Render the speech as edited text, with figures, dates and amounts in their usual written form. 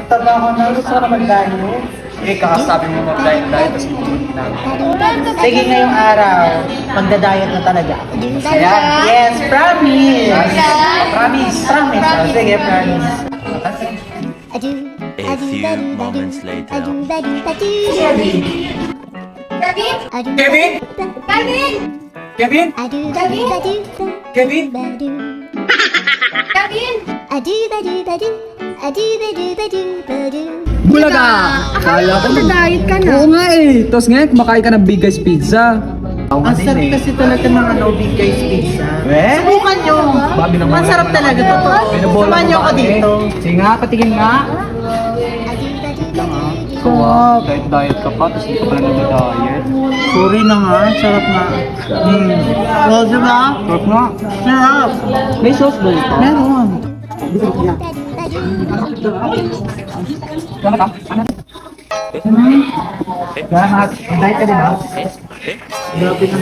taba ko na. Gusto ko na mag-diet. Eh, kakasabi mo mag-diet, tapos hindi na. Sige, ngayong araw, magda-diet na talaga ako. Ayan. Yes, promise! Promise. Promise. Oh, sige, promise. A few moments later. Kevin! Kevin? Kevin? Kevin? Bulaga! Akala ko diet ka na. Oo nga eh. Tapos ngayon, kumakain ka ng Big Guys Pizza. Ang sarap kasi talaga ng Big Guys Pizza. Eh? Subukan nyo. Babi ng Ang sarap talaga to. Samahan nyo ako dito. Sige nga, patingin nga. Wow, diet ka pa, tapos hindi ka pala nag-diet. Sorry na nga, sarap nga. Oh, diba? Sarap nga. Sarap. May sauce ba ito? Meron. Kaya ka? Kaya nga, diet ka din ha? Grabe na.